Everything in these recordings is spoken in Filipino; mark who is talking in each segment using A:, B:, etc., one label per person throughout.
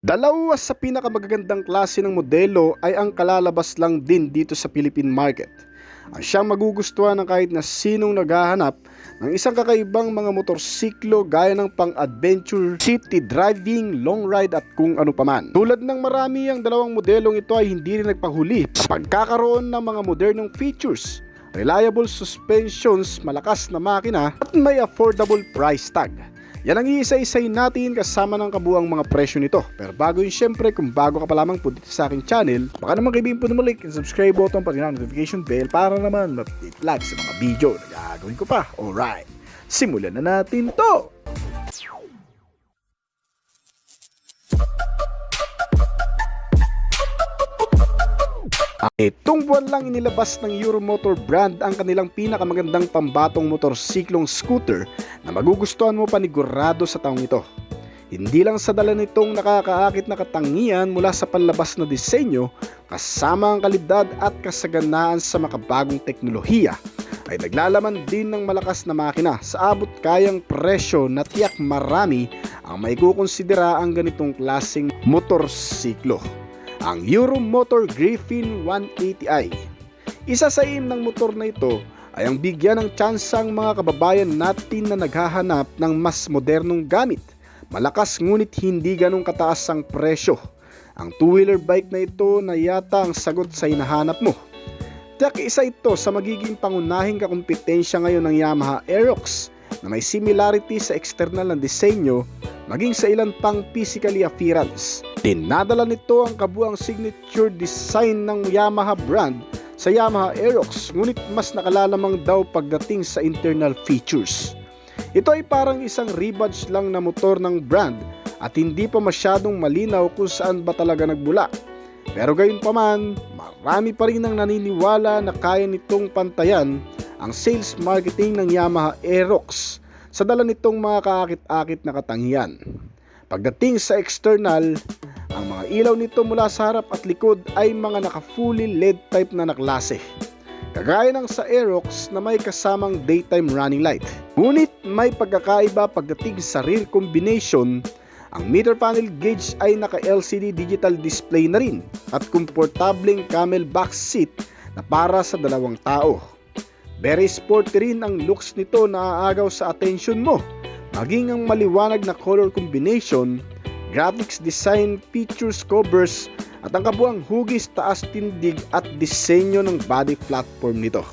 A: Dalawa sa pinakamagagandang klase ng modelo ay ang kalalabas lang din dito sa Philippine market. Ang siyang magugustuhan ng kahit na sinong naghahanap ng isang kakaibang mga motorsiklo gaya ng pang-adventure, city driving, long ride at kung ano paman. Tulad ng marami, ang dalawang modelong ito ay hindi rin nagpahuli sa pagkakaroon ng mga modernong features, reliable suspensions, malakas na makina at may affordable price tag. Yan ang iisa-isay natin kasama ng kabuang mga presyo nito. Pero bago yun, syempre, kung bago ka pa lamang po dito sa aking channel, baka naman kaibigan po naman like and subscribe button pati na notification bell para naman ma-update lagi sa mga video na gagawin ko pa. Alright, simulan na natin to! Itong buwan lang inilabas ng Euromotor brand ang kanilang pinakamagandang pambatong motorsiklong scooter na magugustuhan mo panigurado sa taong ito. Hindi lang sa dala nitong nakakaakit na katangian mula sa panlabas na disenyo, kasama ang kalidad at kasaganaan sa makabagong teknolohiya, ay naglalaman din ng malakas na makina sa abot kayang presyo na tiyak marami ang maikukonsidera ang ganitong klaseng motorsiklo. Ang Euromotor Griffin 180i. Isa sa aim ng motor na ito ay ang bigyan ng tsansang mga kababayan natin na naghahanap ng mas modernong gamit, malakas ngunit hindi ganong kataas ang presyo. Ang two-wheeler bike na ito na yata ang sagot sa hinahanap mo. Tiyak isa ito sa magiging pangunahing kakumpetensya ngayon ng Yamaha Aerox na may similarity sa external na disenyo maging sa ilan pang physically appearance. Dinadala nito ang kabuang signature design ng Yamaha brand sa Yamaha Aerox, ngunit mas nakalalamang daw pagdating sa internal features. Ito ay parang isang rebadge lang na motor ng brand at hindi pa masyadong malinaw kung saan ba talaga nagbula. Pero gayunpaman, marami pa rin ang naniniwala na kaya nitong pantayan ang sales marketing ng Yamaha Aerox sa dala nitong mga kaakit-akit na katangian. Pagdating sa external, ang mga ilaw nito mula sa harap at likod ay mga naka-fully LED type na naklase, kagaya ng sa Aerox na may kasamang daytime running light. Ngunit may pagkakaiba pagdating sa rear combination. Ang meter panel gauge ay naka-LCD digital display na rin at komportableng camel back seat na para sa dalawang tao. Very sporty rin ang looks nito na aagaw sa atensyon mo, maging ang maliwanag na color combination, graphics design, features, covers at ang kabuang hugis, taas tindig at disenyo ng body platform nito.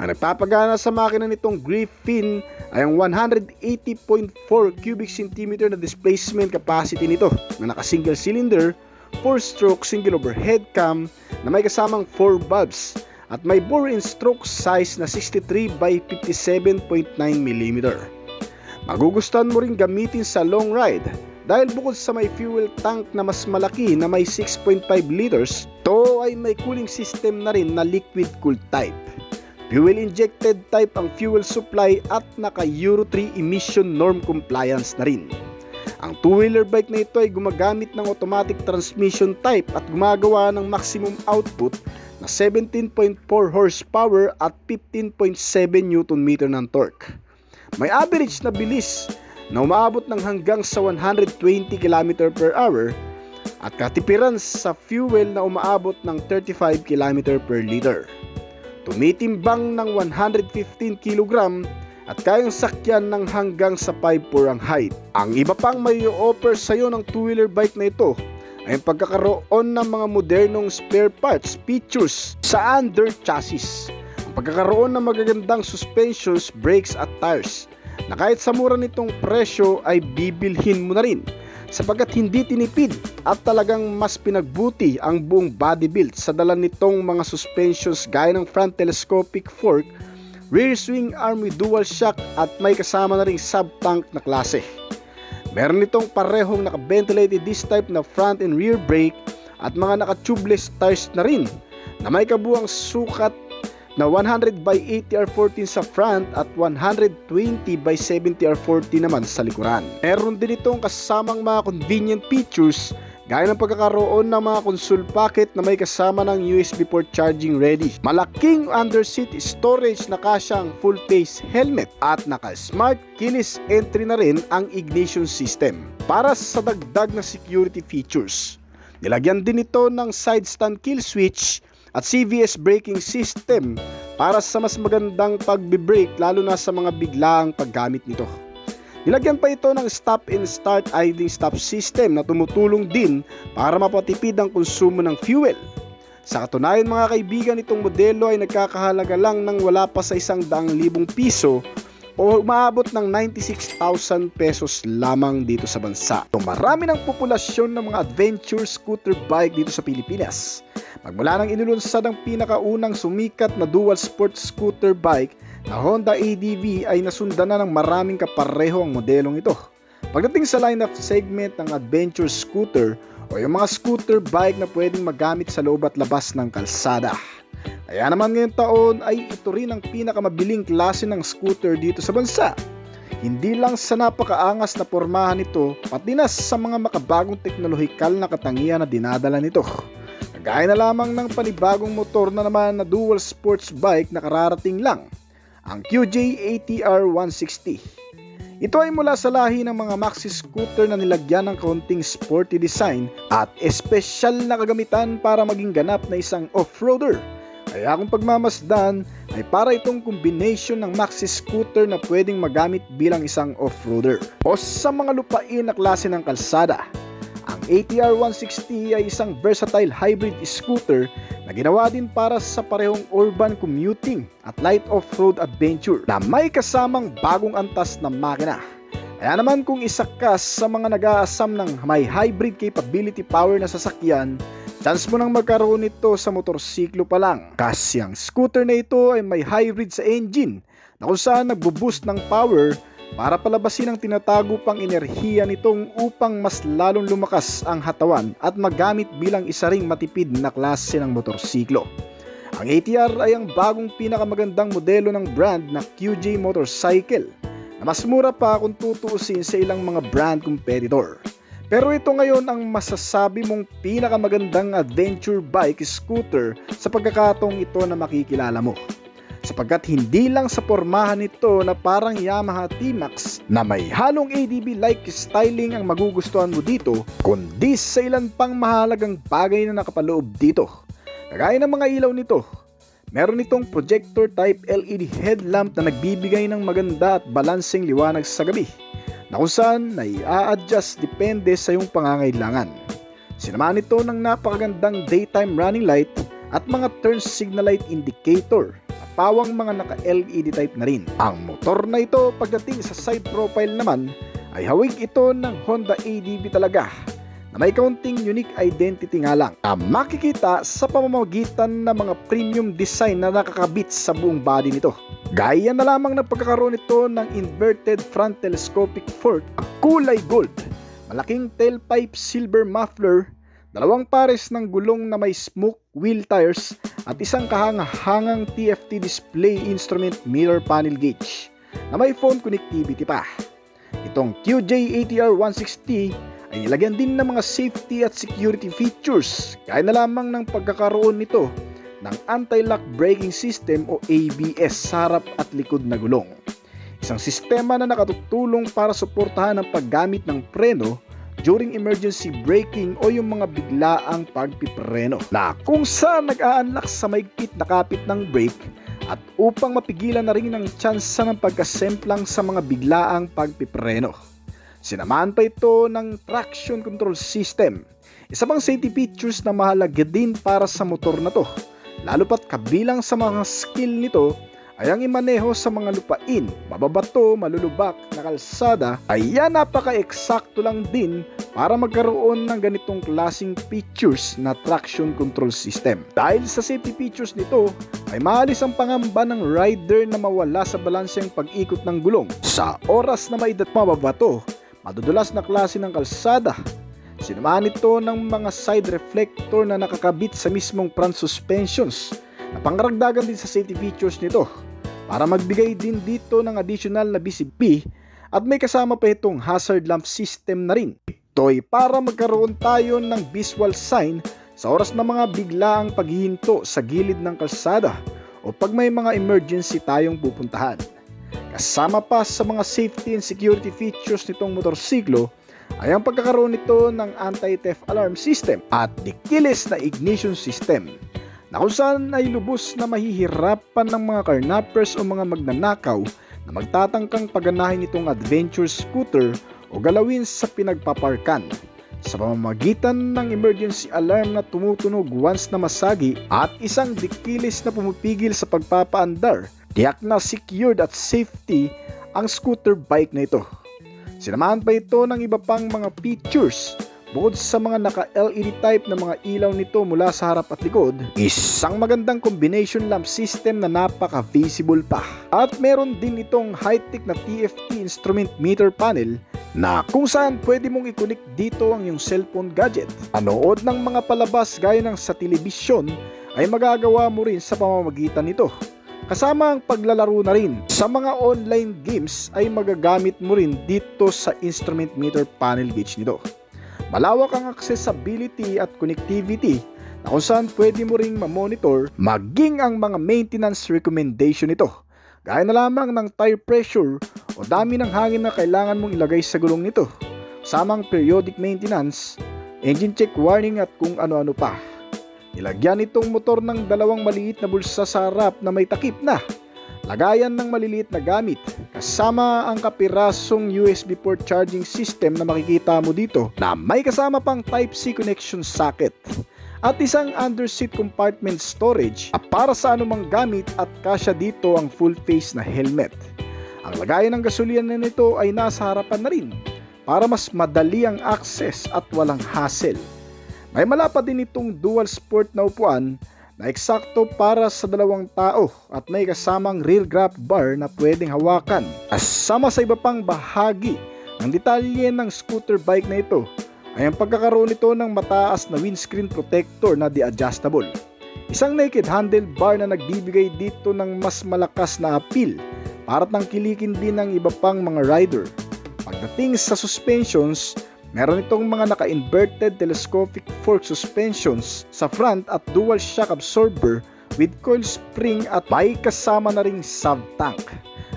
A: Ang nagpapagana sa makina nitong Griffin ay ang 180.4 cubic centimeter na displacement capacity nito na naka single cylinder, 4-stroke single overhead cam na may kasamang 4 valves at may bore and stroke size na 63 by 57.9 mm. Magugustuhan mo rin gamitin sa long ride dahil bukod sa may fuel tank na mas malaki na may 6.5 liters, ito ay may cooling system na rin na liquid cooled type. Fuel injected type ang fuel supply at naka Euro 3 emission norm compliance na rin. Ang two-wheeler bike na ito ay gumagamit ng automatic transmission type at gumagawa ng maximum output na 17.4 horsepower at 15.7 Nm ng torque. May average na bilis na umaabot ng hanggang sa 120 km/h at katipiran sa fuel na umaabot ng 35 km/liter. Tumitimbang ng 115 kg at kayang sakyan ng hanggang sa 5'4" ang height. Ang iba pang may offer sa iyo ng two-wheeler bike na ito ay ang pagkakaroon ng mga modernong spare parts, features sa under chassis, ang pagkakaroon ng magagandang suspensions, brakes at tires na kahit sa mura nitong presyo ay bibilhin mo na rin sapagkat hindi tinipid at talagang mas pinagbuti ang buong body build sa dala nitong mga suspensions gaya ng front telescopic fork, rear swing arm with dual shock at may kasama na ring sub-tank na klase. Meron itong parehong naka-ventilated disc type na front and rear brake at mga naka-tubeless tires na rin na may kabuang sukat na 100 by 80 R14 sa front at 120 by 70 R40 naman sa likuran. Meron din itong kasamang mga convenient features gaya ng pagkakaroon ng mga console pocket na may kasama ng USB port charging ready, malaking underseat storage na kasyang full face helmet at naka-smart keyless entry na rin ang ignition system. para sa dagdag na security features. Nilagyan din ito ng side stand kill switch at CVS braking system para sa mas magandang pagbe-brake lalo na sa mga biglaang paggamit nito. Nilagyan pa ito ng stop and start idling stop system na tumutulong din para mapatipid ang konsumo ng fuel. Sa katunayan mga kaibigan, itong modelo ay nagkakahalaga lang ng wala pa sa 100,000 piso o umaabot ng 96,000 pesos lamang dito sa bansa. Marami ng populasyon ng mga adventure scooter bike dito sa Pilipinas. Magmula nang inulunsad ang pinakaunang sumikat na dual sport scooter bike na Honda ADV ay nasundan na ng maraming kapareho ang modelong ito. Pagdating sa line-up segment ng adventure scooter o yung mga scooter bike na pwedeng magamit sa loob at labas ng kalsada. Kaya naman ngayong taon ay ito rin ang pinakamabiling klase ng scooter dito sa bansa. Hindi lang sa napakaangas na pormahan nito, pati na sa mga makabagong teknolohikal na katangian na dinadala nito. Kagaya na lamang ng panibagong motor na naman na dual sports bike na kararating lang, ang QJ ATR 160. Ito ay mula sa lahi ng mga maxi scooter na nilagyan ng kaunting sporty design at espesyal na kagamitan para maging ganap na isang off-roader. Kaya kung pagmamasdan ay para itong combination ng maxi scooter na pwedeng magamit bilang isang off-roader o sa mga lupain na klase ng kalsada. Ang ATR 160 ay isang versatile hybrid scooter na ginawa din para sa parehong urban commuting at light off-road adventure na may kasamang bagong antas na makina. Kaya naman kung isa ka sa mga nag-aasam ng may hybrid capability power na sasakyan, chance mo nang magkaroon nito sa motorsiklo pa lang. Kasi ang scooter na ito ay may hybrid sa engine na kung saan nagbo-boost ng power para palabasin ang tinatago pang enerhiya nitong upang mas lalong lumakas ang hatawan at magamit bilang isa ring matipid na klase ng motorsiklo. Ang ATR ay ang bagong pinakamagandang modelo ng brand na QJ Motorcycle na mas mura pa kung tutuusin sa ilang mga brand competitor. Pero ito ngayon ang masasabi mong pinakamagandang adventure bike scooter sa pagkakataong ito na makikilala mo. Sapagkat hindi lang sa pormahan nito na parang Yamaha T-Max na may halong ADV-like styling ang magugustuhan mo dito, kundi sa ilan pang mahalagang bagay na nakapaloob dito. Kagaya ng mga ilaw nito, meron itong projector type LED headlamp na nagbibigay ng maganda at balanseng liwanag sa gabi, na kung saan nai-a-adjust depende sa iyong pangangailangan. Sinamahan ito ng napakagandang daytime running light at mga turn signal light indicator at pawang mga naka-LED type na rin. Ang motor na ito pagdating sa side profile naman ay hawig ito ng Honda ADV talaga na may kaunting unique identity nga lang na makikita sa pamamagitan ng mga premium design na nakakabit sa buong body nito. Gaya na lamang ng pagkakaroon nito ng inverted front telescopic fork, kulay gold, malaking tailpipe silver muffler, dalawang pares ng gulong na may smoke wheel tires at isang kahangahangang TFT display instrument mirror panel gauge na may phone connectivity pa. Itong QJ ATR 160 ay nilagyan din ng mga safety at security features gaya na lamang ng pagkakaroon nito ng anti-lock braking system o ABS sa harap at likod na gulong. Isang sistema na nakatutulong para suportahan ang paggamit ng preno during emergency braking o yung mga biglaang pagpipreno na kung saan nag-a-unlock sa maigpit na kapit ng brake at upang mapigilan na rin ang tsansa ng pagkasemplang sa mga biglaang pagpipreno. Sinamahan pa ito ng traction control system, isa pang safety features na mahalaga din para sa motor na to, lalo pat kabilang sa mga skill nito ay ang imaneho sa mga lupain, mababato, malulubak na kalsada ay yan napaka-eksakto lang din para magkaroon ng ganitong klaseng features na traction control system. Dahil sa safety features nito ay maalis ang pangamba ng rider na mawala sa balanseng pag-ikot ng gulong sa oras na maidat mababato, madudulas na klase ng kalsada. Sinamahan ito ng mga side reflector na nakakabit sa mismong front suspensions na pangkaragdagan din sa safety features nito para magbigay din dito ng additional na BCP at may kasama pa itong hazard lamp system na rin. Ito ay para magkaroon tayo ng visual sign sa oras ng mga biglaang paghihinto sa gilid ng kalsada o pag may mga emergency tayong pupuntahan. Kasama pa sa mga safety and security features nitong motorsiklo ay ang pagkakaroon nito ng anti-theft alarm system at the keyless na ignition system, na kung saan ay lubos na mahihirapan ng mga carnappers o mga magnanakaw na magtatangkang pagganahin itong adventure scooter o galawin sa pinagpaparkan sa pamamagitan ng emergency alarm na tumutunog once na masagi at isang dikilis na pumipigil sa pagpapaandar. Tiyak na secured at safety ang scooter bike na ito. Sinamahan pa ito ng iba pang mga features. Bukod sa mga naka-LED type na mga ilaw nito mula sa harap at likod, isang magandang combination lamp system na napaka-visible pa. At meron din itong high-tech na TFT instrument meter panel na kung saan pwede mong i-connect dito ang iyong cellphone gadget. Panood ng mga palabas gaya ng sa telebisyon ay magagawa mo rin sa pamamagitan nito. Kasama ang paglalaro na rin sa mga online games ay magagamit mo rin dito sa instrument meter panel gauge nito. Malawak ang accessibility at connectivity na kung saan pwede mo ring ma-monitor maging ang mga maintenance recommendation nito. Gaya na lamang ng tire pressure o dami ng hangin na kailangan mong ilagay sa gulong nito, samang periodic maintenance, engine check warning at kung ano-ano pa. Nilagyan itong motor ng dalawang maliit na bulsa sa harap na may takip na lagayan ng maliliit na gamit, kasama ang kapirasong USB port charging system na makikita mo dito na may kasama pang Type-C connection socket at isang underseat compartment storage para sa anumang gamit at kasya dito ang full face na helmet. Ang lagayan ng gasolina nito ay nasa harapan na rin para mas madali ang access at walang hassle. May malapad din itong dual sport na upuan na eksakto para sa dalawang tao at may kasamang rear grab bar na pwedeng hawakan. Kasama sa iba pang bahagi ng detalye ng scooter bike na ito ay ang pagkakaroon nito ng mataas na windscreen protector na de-adjustable. Isang naked handlebar na nagbibigay dito ng mas malakas na appeal para tangkilikin din ng iba pang mga rider. Pagdating sa suspensions, meron itong mga naka-inverted telescopic fork suspensions sa front at dual shock absorber with coil spring at may kasama na ring sub-tank.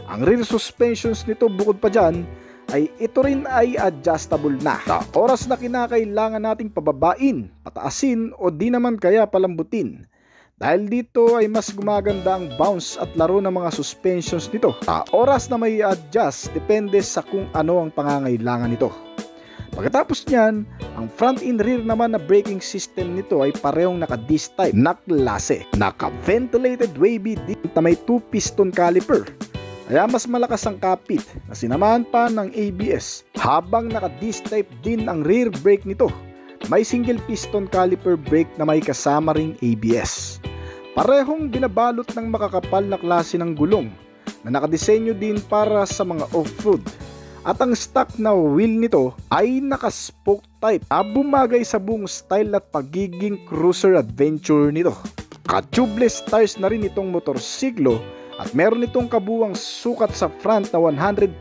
A: Ang rear suspensions nito bukod pa dyan ay ito rin ay adjustable na. Sa oras na kinakailangan nating pababain, pataasin o di naman kaya palambutin. Dahil dito ay mas gumaganda ang bounce at laro ng mga suspensions nito. Sa oras na may adjust, depende sa kung ano ang pangangailangan nito. Pagkatapos niyan, ang front and rear naman na braking system nito ay parehong naka-disc type na klase. Naka-ventilated wavy disc na may 2-piston caliper. Kaya mas malakas ang kapit na sinamahan pa ng ABS. Habang naka-disc type din ang rear brake nito, may single piston caliper brake na may kasama ring ABS. Parehong binabalot ng makakapal na klase ng gulong na nakadesenyo din para sa mga off-road. At ang stock na wheel nito ay naka-spoke type na bumagay sa buong style at pagiging cruiser adventure nito. Ka-tubeless tires na rin itong motorsiklo at meron itong kabuwang sukat sa front na 110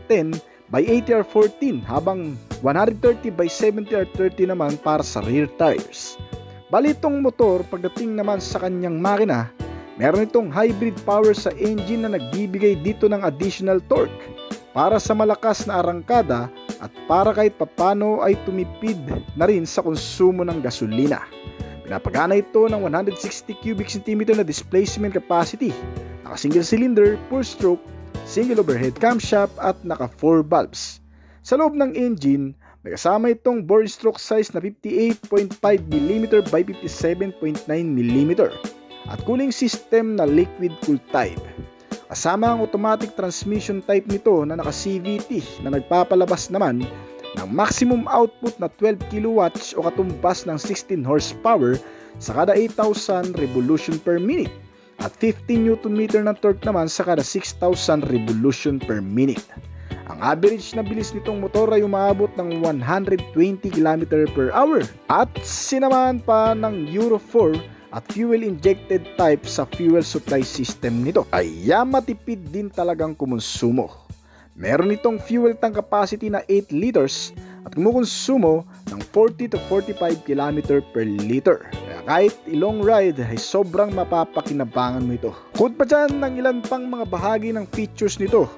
A: by 80R14 habang 130 by 70R30 naman para sa rear tires. Bali itong motor pagdating naman sa kanyang makina, meron itong hybrid power sa engine na nagbibigay dito ng additional torque para sa malakas na arangkada at para kahit papano ay tumipid na rin sa konsumo ng gasolina. Pinapagana ito ng 160 cubic centimeter na displacement capacity, naka single cylinder, 4-stroke, single overhead camshaft at naka 4 valves. Sa loob ng engine, may kasama itong bore stroke size na 58.5mm by 57.9mm at cooling system na liquid cooled type. Kasama ang automatic transmission type nito na naka-CVT na nagpapalabas naman ng maximum output na 12 kW o katumbas ng 16 horsepower sa kada 8,000 revolution per minute at 15 Nm ng torque naman sa kada 6,000 revolution per minute. Ang average na bilis nitong motor ay umaabot ng 120 km/h at sinamahan pa ng Euro 4 at fuel-injected type sa fuel supply system nito. Kaya matipid din talagang kumonsumo. Meron itong fuel tank capacity na 8 liters at kumukonsumo ng 40 to 45 km per liter. Kaya kahit long ride ay sobrang mapapakinabangan mo ito. Bukod pa dyan ng ilan pang mga bahagi ng features nito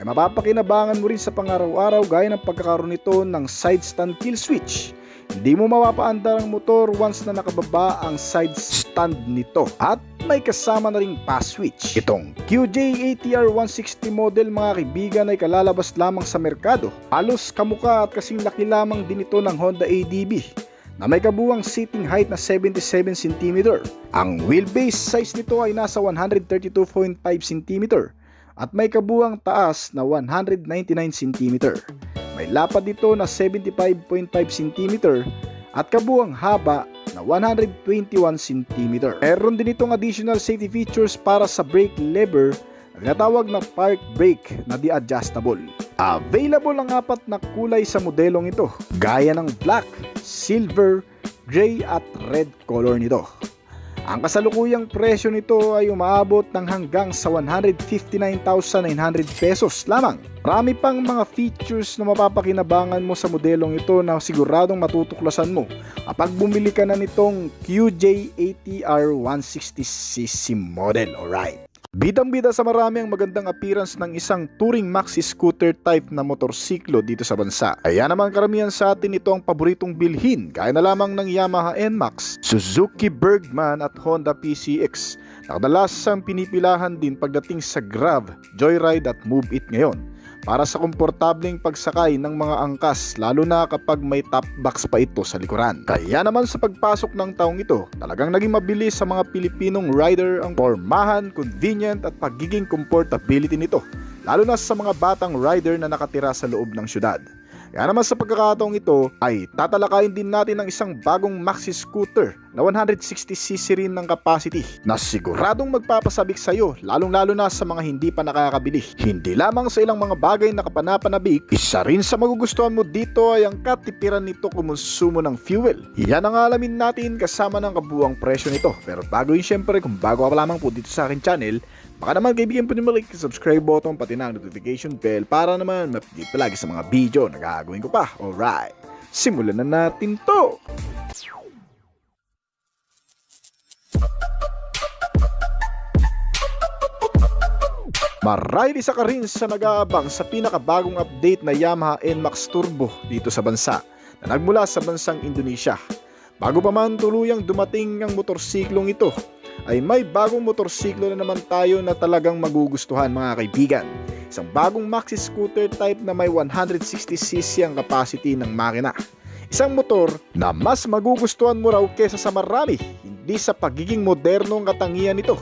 A: ay mapapakinabangan mo rin sa pang-araw-araw gaya ng pagkakaroon nito ng side stand kill switch. Hindi mo mapapaandar ang motor once na nakababa ang side stand nito at may kasama na ring pass switch. Itong QJ ATR 160 model mga kaibigan ay kalalabas lamang sa merkado. Halos kamukha at kasing laki lamang din ito ng Honda ADB na may kabuuang seating height na 77 cm. Ang wheelbase size nito ay nasa 132.5 cm at may kabuuang taas na 199 cm. May lapad dito na 75.5 cm at kabuuang haba na 121 cm. Meron din itong additional safety features para sa brake lever na tinatawag na park brake na di-adjustable. Available ang 4 na kulay sa modelong ito, gaya ng black, silver, gray at red color nito. Ang kasalukuyang presyo nito ay umaabot ng hanggang sa 159,900 pesos lamang. Marami pang mga features na mapapakinabangan mo sa modelong ito na siguradong matutuklasan mo kapag bumili ka na nitong QJ ATR 160cc model. Alright. Bidang-bida sa marami ang magandang appearance ng isang touring maxi scooter type na motorsiklo dito sa bansa. Kaya naman karamihan sa atin ito ang paboritong bilhin, gaya na lamang ng Yamaha NMAX, Suzuki Bergman at Honda PCX. Nakadalasang pinipilahan din pagdating sa Grav, Joyride at Move It ngayon para sa komportableng pagsakay ng mga angkas, lalo na kapag may top box pa ito sa likuran. Kaya naman sa pagpasok ng taong ito, talagang naging mabilis sa mga Pilipinong rider ang pormahan, convenient at pagiging comfortability nito, lalo na sa mga batang rider na nakatira sa loob ng syudad. Kaya naman sa pagkakataong ito ay tatalakayin din natin ang isang bagong maxi scooter na 160cc rin ng capacity na siguradong magpapasabik sa iyo, lalong-lalo na sa mga hindi pa nakakabili. Hindi lamang sa ilang mga bagay na kapanapanabik, isa rin sa magugustuhan mo dito ay ang katipiran nito kumonsumo ng fuel. Yan ang alamin natin kasama ng kabuuang presyo nito. Pero bago yun, syempre, kung bago ka pa lamang po dito sa akin channel, baka naman kaibigan po nyo subscribe button pati na notification bell para naman mapigit palagi sa mga video na gagawin ko pa. Alright, simulan na natin to! Marahil isa ka rin sa nag-aabang sa pinakabagong update na Yamaha NMAX Turbo dito sa bansa na nagmula sa bansang Indonesia. Bago pa man tuluyang dumating ang motorsiklong ito, ay may bagong motorsiklo na naman tayo na talagang magugustuhan mga kaibigan. Isang bagong maxi scooter type na may 160cc ang capacity ng makina. Isang motor na mas magugustuhan mo raw kesa sa marami, hindi sa pagiging modernong katangian nito,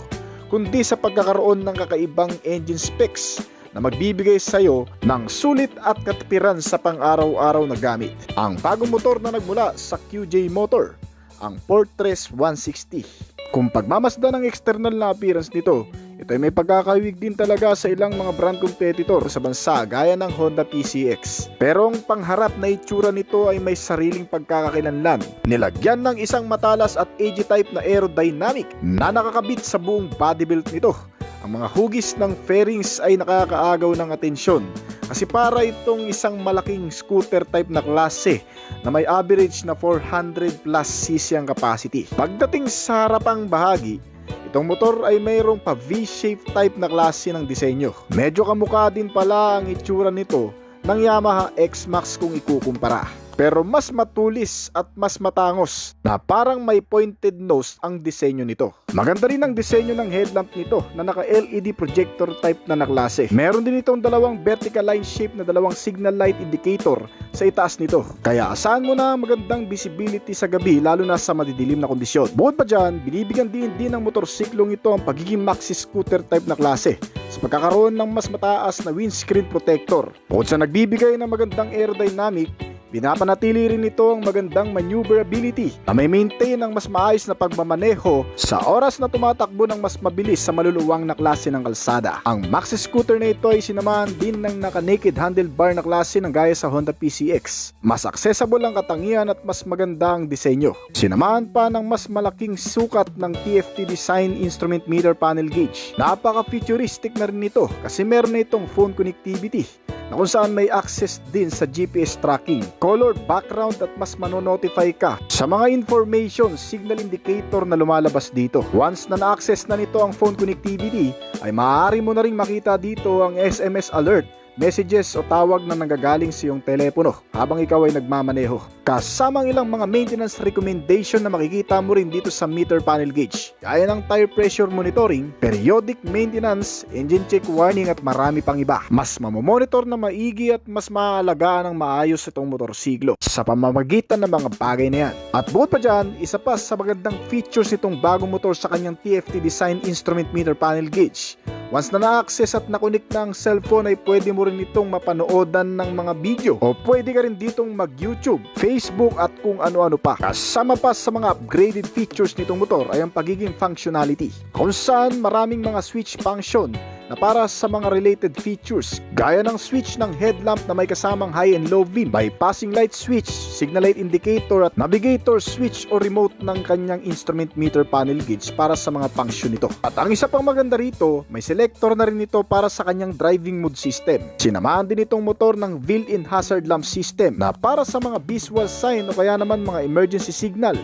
A: kundi sa pagkakaroon ng kakaibang engine specs na magbibigay sa iyo ng sulit at katipiran sa pang-araw-araw na gamit. Ang bagong motor na nagmula sa QJ Motor, ang Fortress 160. Kung pagmamasdan ng external na appearance nito, ito ay may pagkakawig din talaga sa ilang mga brand competitor sa bansa gaya ng Honda PCX. Pero ang pangharap na itsura nito ay may sariling pagkakakilanlan. Nilagyan ng isang matalas at edgy type na aerodynamic na nakakabit sa buong body belt nito. Ang mga hugis ng fairings ay nakakaagaw ng atensyon kasi para itong isang malaking scooter type na klase na may average na 400 plus cc ang capacity. Pagdating sa harapang bahagi, itong motor ay mayroong pa V-shape type na klase ng disenyo. Medyo kamukha din pala ang itsura nito ng Yamaha X-Max kung ikukumpara. Pero mas matulis at mas matangos na parang may pointed nose ang disenyo nito. Maganda rin ang disenyo ng headlamp nito na naka-LED projector type na naklase. Meron din itong dalawang vertical line shape na dalawang signal light indicator sa itaas nito. Kaya asahan mo na magandang visibility sa gabi lalo na sa madidilim na kondisyon. Bukod pa dyan, binibigyan din ng motorsiklong ito ang pagiging maxi scooter type na klase sa pagkakaroon ng mas mataas na windscreen protector. Bukod sa nagbibigay ng magandang aerodynamic, Pinapanatili rin ito ang magandang maneuverability na may maintain ang mas maayos na pagmamaneho sa oras na tumatakbo ng mas mabilis sa maluluwang na klase ng kalsada. Ang maxi scooter na ito ay sinamahan din ng naka-naked handlebar na klase ng gaya sa Honda PCX. Mas accessible ang katangian at mas maganda ang disenyo. Sinamahan pa ng mas malaking sukat ng TFT design instrument meter panel gauge. Napaka-futuristic na rin ito kasi meron na itong phone connectivity na kung saan may access din sa GPS tracking, color background at mas manonotify ka sa mga information signal indicator na lumalabas dito. Once na na-access na nito ang phone connectivity, ay maaari mo na rin makita dito ang SMS alert messages o tawag na nanggagaling sa iyong telepono habang ikaw ay nagmamaneho. Kasama ang ilang mga maintenance recommendation na makikita mo rin dito sa meter panel gauge, gaya ng tire pressure monitoring, periodic maintenance, engine check warning at marami pang iba. Mas mamomonitor na maigi at mas maaalagaan ng maayos itong motorsiklo sa pamamagitan ng mga bagay na yan. At bukod pa dyan, isa pa sa magandang features nitong bagong motor sa kanyang TFT design instrument meter panel gauge. Once na na-access at na-connect na ang cellphone ay pwede mo rin itong mapanoodan ng mga video o pwede ka rin ditong mag-YouTube, Facebook at kung ano-ano pa. Kasama pa sa mga upgraded features nitong motor ay ang pagiging functionality, kung saan maraming mga switch function na para sa mga related features gaya ng switch ng headlamp na may kasamang high and low beam, bypassing light switch, signal light indicator at navigator switch o remote ng kanyang instrument meter panel gauge para sa mga function nito. At ang isa pang maganda rito, may selector na rin ito para sa kanyang driving mode system. Sinamahan din itong motor ng built-in hazard lamp system na para sa mga visual sign o kaya naman mga emergency signal,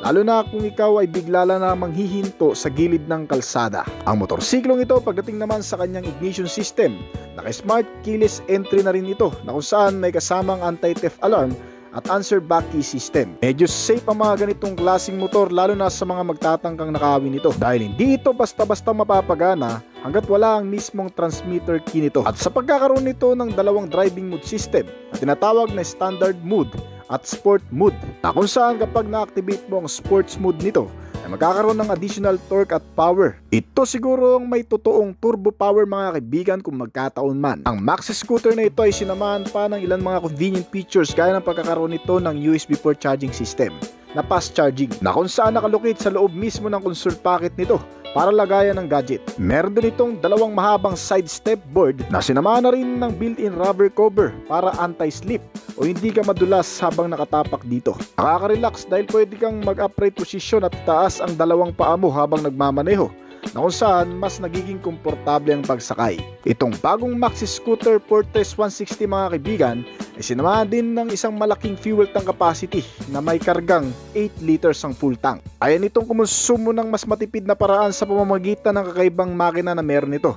A: lalo na kung ikaw ay bigla lang namang hihinto sa gilid ng kalsada. Ang motorsiklong ito, pagdating naman sa kanyang ignition system, naka-smart keyless entry na rin ito na kung saan may kasamang anti-theft alarm at answer back key system. Medyo safe ang mga ganitong klaseng motor lalo na sa mga magtatangkang nakawin nito dahil hindi ito basta-basta mapapagana hanggat wala ang mismong transmitter key nito. At sa pagkakaroon nito ng dalawang driving mode system na tinatawag na standard mode at sport mode, na kung saan kapag na-activate mo ang sports mode nito ay magkakaroon ng additional torque at power. Ito siguro ang may totoong turbo power mga kaibigan kung magkataon man. Ang Maxi scooter na ito ay sinamahan pa ng ilang mga convenient features gaya ng pagkakaroon nito ng USB port charging system na fast charging na kung saan nakalocate sa loob mismo ng console pocket nito para lagayan ng gadget. Meron din itong dalawang mahabang side step board na sinamahan na rin ng built-in rubber cover para anti-slip o hindi ka madulas habang nakatapak dito. Nakaka-relax dahil pwede kang mag-upright position at taas ang dalawang paa mo habang nagmamaneho, na kung saan mas nagiging komportable ang pagsakay. Itong bagong Maxi Scooter Fortress 160 mga kaibigan ay sinamahan din ng isang malaking fuel tank capacity na may kargang 8 liters ang full tank. Ayan itong kumonsumo ng mas matipid na paraan sa pamamagitan ng kakaibang makina na meron ito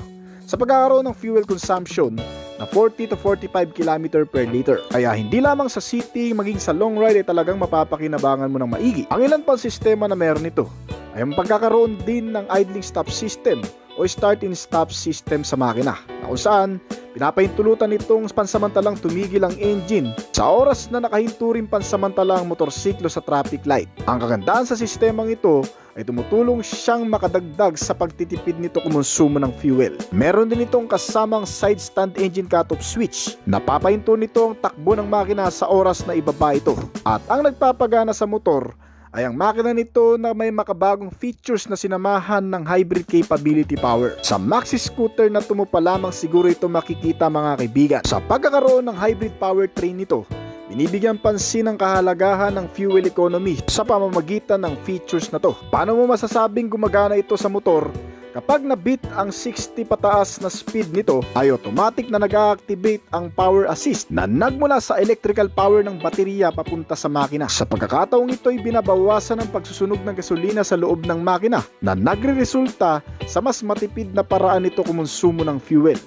A: sa pagkakaroon ng fuel consumption na 40 to 45 km per liter. Kaya hindi lamang sa city maging sa long ride ay talagang mapapakinabangan mo ng maigi. Ang ilan pang sistema na meron ito ay ang pagkakaroon din ng idling stop system o start and stop system sa makina na kung saan pinapahintulutan itong pansamantalang tumigil ang engine sa oras na nakahinto rin pansamantala ang motorsiklo sa traffic light. Ang kagandahan sa sistemang ito ay tumutulong siyang makadagdag sa pagtitipid nito kumonsumo ng fuel. Meron din itong kasamang side stand engine cutoff switch. Napapahinto nito ang takbo ng makina sa oras na ibaba ito. At ang nagpapagana sa motor ay ang makina nito na may makabagong features na sinamahan ng hybrid capability power. Sa Maxi scooter na tumo pa lamang siguro ito makikita mga kaibigan. Sa pagkakaroon ng hybrid powertrain nito, binibigyan pansin ang kahalagahan ng fuel economy sa pamamagitan ng features na to. Paano mo masasabing gumagana ito sa motor? Kapag nabit ang 60 pataas na speed nito, ay automatic na nag-activate ang power assist na nagmula sa electrical power ng baterya papunta sa makina. Sa pagkakataong ito ay binabawasan ang pagsusunog ng gasolina sa loob ng makina na nagre-resulta sa mas matipid na paraan nito kumonsumo ng fuel.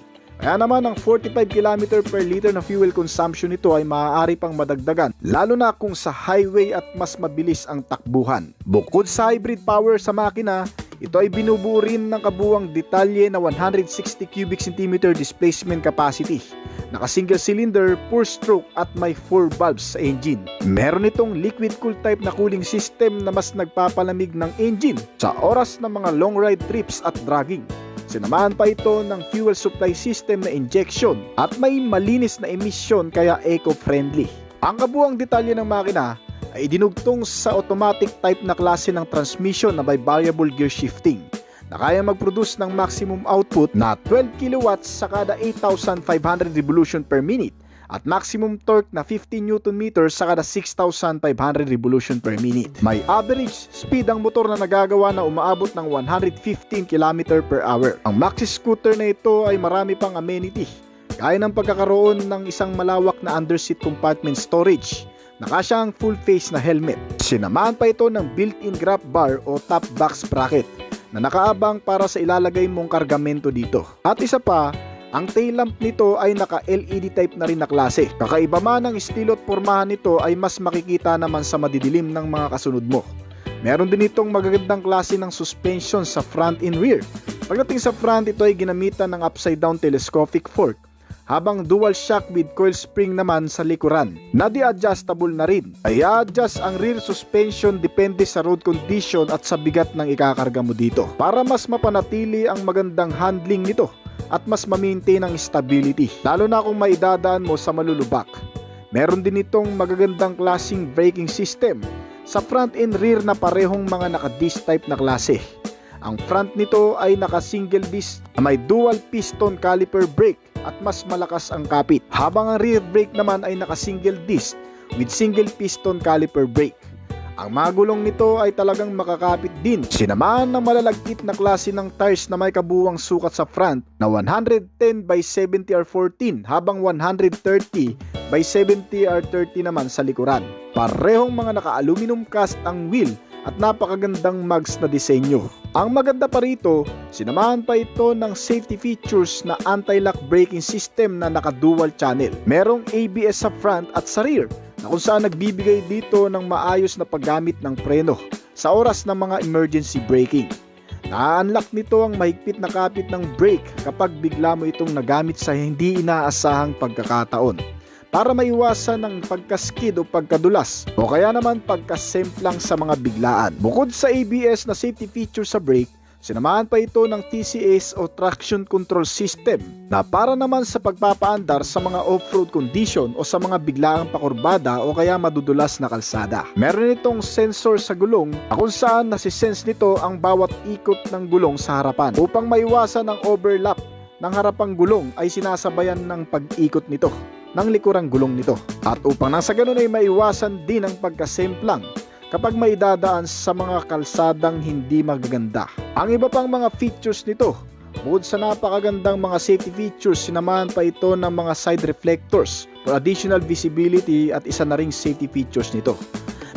A: Kaya naman ang 45 km per liter na fuel consumption nito ay maaari pang madagdagan, lalo na kung sa highway at mas mabilis ang takbuhan. Bukod sa hybrid power sa makina, ito ay binubuo rin ng kabuuang detalye na 160 cubic centimeter displacement capacity, naka single cylinder, 4 stroke at may 4 valves sa engine. Meron itong liquid cool type na cooling system na mas nagpapalamig ng engine sa oras ng mga long ride trips at dragging. Sinamahan pa ito ng fuel supply system na injection at may malinis na emission kaya eco-friendly. Ang kabuuang detalye ng makina ay dinugtong sa automatic type na klase ng transmission na may variable gear shifting na kaya mag-produce ng maximum output na 12 kilowatts sa kada 8,500 revolution per minute at maximum torque na 15 Nm sa kada 6,500 revolution per minute. May average speed ang motor na nagagawa na umaabot ng 115 km per hour. Ang Maxi scooter na ito ay marami pang amenity, gaya ng pagkakaroon ng isang malawak na underseat compartment storage, nakasya ang full face na helmet. Sinamahan pa ito ng built-in grab bar o top box bracket na nakaabang para sa ilalagay mong kargamento dito. At isa pa, Ang tail lamp nito ay naka-LED type na rin na klase. Kakaiba man ang estilo at pormahan nito ay mas makikita naman sa madidilim ng mga kasunod mo. Meron din itong magagandang klase ng suspension sa front and rear. Pagdating sa front, ito ay ginamitan ng upside down telescopic fork, habang dual shock with coil spring naman sa likuran na di-adjustable na rin. Ay adjust ang rear suspension depende sa road condition at sa bigat ng ikakarga mo dito para mas mapanatili ang magandang handling nito at mas ma-maintain ang stability, lalo na kung maidadaan mo sa malulubak. Meron din itong magagandang klaseng braking system sa front and rear na parehong mga naka-disc type na klase. Ang front nito ay naka-single disc na may dual piston caliper brake at mas malakas ang kapit, habang ang rear brake naman ay naka-single disc with single piston caliper brake. Ang mga gulong nito ay talagang makakapit din. Sinamahan ng malalagkit na klase ng tires na may kabuuang sukat sa front na 110 by 70 R14 habang 130 by 70 R30 naman sa likuran. Parehong mga naka-aluminum cast ang wheel at napakagandang mags na disenyo. Ang maganda pa rito, sinamahan pa ito ng safety features na anti-lock braking system na naka-dual channel. Merong ABS sa front at sa rear na kung saan nagbibigay dito ng maayos na paggamit ng preno sa oras ng mga emergency braking. Na-unlock nito ang mahigpit na kapit ng brake kapag bigla mo itong nagamit sa hindi inaasahang pagkakataon, para maiwasan ng pagkaskid o pagkadulas o kaya naman pagkasemplang sa mga biglaan. Bukod sa ABS na safety feature sa brake, sinamahan pa ito ng TCS o traction control system na para naman sa pagpapaandar sa mga off-road condition o sa mga biglaang pakurbada o kaya madudulas na kalsada. Meron itong sensor sa gulong na kung saan nasisense nito ang bawat ikot ng gulong sa harapan. Upang maiwasan ang overlap ng harapang gulong ay sinasabayan ng pag-ikot nito ng likurang gulong nito. At upang nang sa ganun ay maiwasan din ang pagkasemplang kapag may dadaan sa mga kalsadang hindi magaganda. Ang iba pang mga features nito, bukod sa napakagandang mga safety features, sinamahan pa ito ng mga side reflectors for additional visibility at isa na ring safety features nito.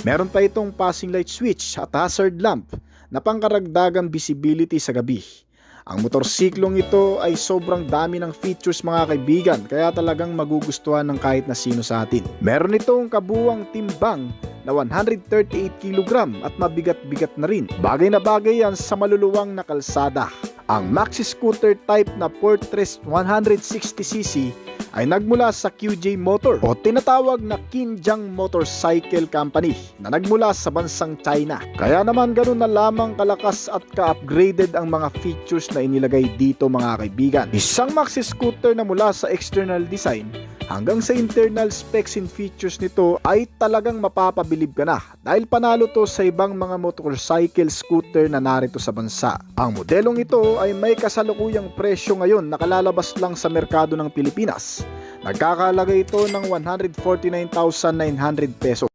A: Meron pa itong passing light switch at hazard lamp na pangkaragdagang visibility sa gabi. Ang motorsiklong ito ay sobrang dami ng features mga kaibigan, kaya talagang magugustuhan ng kahit na sino sa atin. Meron itong kabuuang timbang na 138 kg at mabigat-bigat na rin. Bagay na bagay yan sa maluluwang na kalsada. Ang maxi scooter type na Fortress 160cc ay nagmula sa QJ Motor o tinatawag na Qinjiang Motorcycle Company na nagmula sa bansang China. Kaya naman ganun na lamang kalakas at ka-upgraded ang mga features na inilagay dito mga kaibigan. Isang maxi scooter na mula sa external design hanggang sa internal specs and features nito ay talagang mapapabilib ka na dahil panalo to sa ibang mga motorcycle scooter na narito sa bansa. Ang modelong ito ay may kasalukuyang presyo ngayon na kalalabas lang sa merkado ng Pilipinas. Nagkakahalaga ito ng 149,900 pesos.